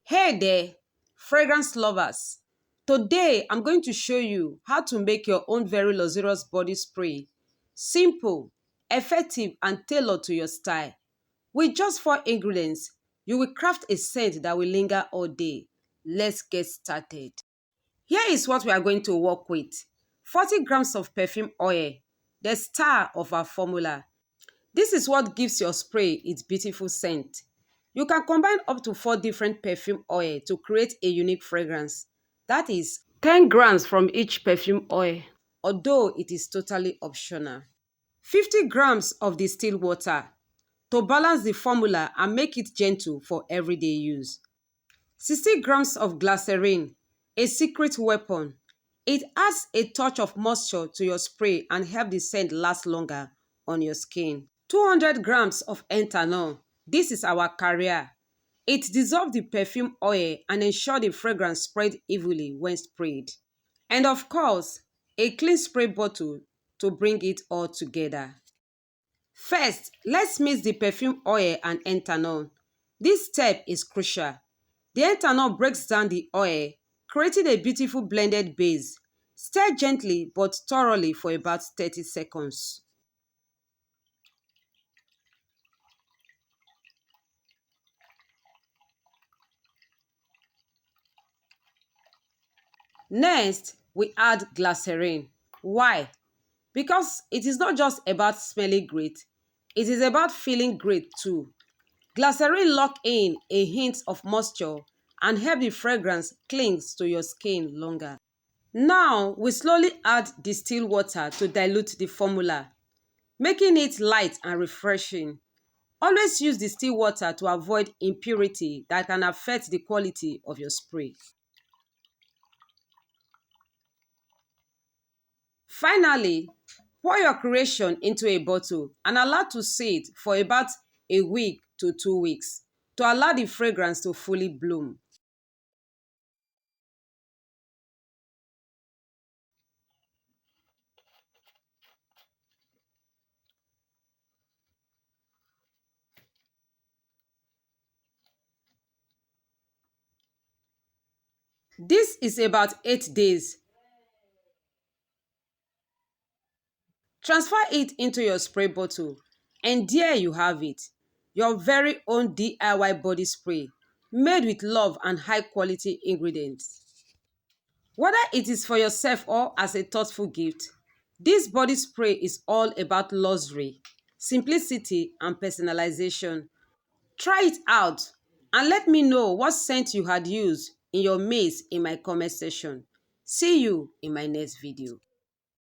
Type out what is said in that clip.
Hey there, fragrance lovers. Today, I'm going to show you how to make your own very luxurious body spray. Simple, effective, and tailored to your style. With just 4 ingredients, you will craft a scent that will linger all day. Let's get started. Here is what we are going to work with. 40 grams of perfume oil, the star of our formula. This is what gives your spray its beautiful scent. You can combine up to 4 different perfume oil to create a unique fragrance. That is 10 grams from each perfume oil, although it is totally optional. 50 grams of distilled water to balance the formula and make it gentle for everyday use. 60 grams of glycerine, a secret weapon. It adds a touch of moisture to your spray and helps the scent last longer on your skin. 200 grams of ethanol. This is our carrier. It dissolves the perfume oil and ensures the fragrance spread evenly when sprayed. And of course, a clean spray bottle to bring it all together. First, let's mix the perfume oil and ethanol. This step is crucial. The ethanol breaks down the oil, creating a beautiful blended base. Stir gently but thoroughly for about 30 seconds. Next, we add glycerine. Why? Because it is not just about smelling great, it is about feeling great too. Glycerine locks in a hint of moisture and help the fragrance clings to your skin longer. Now, we slowly add distilled water to dilute the formula, making it light and refreshing. Always use distilled water to avoid impurity that can affect the quality of your spray. Finally, pour your creation into a bottle and allow to sit for about a week to 2 weeks to allow the fragrance to fully bloom. This is about 8 days. Transfer it into your spray bottle and there you have it, your very own DIY body spray made with love and high quality ingredients. Whether it is for yourself or as a thoughtful gift, this body spray is all about luxury, simplicity, and personalization. Try it out and let me know what scent you had used in your maze in my comment section. See you in my next video.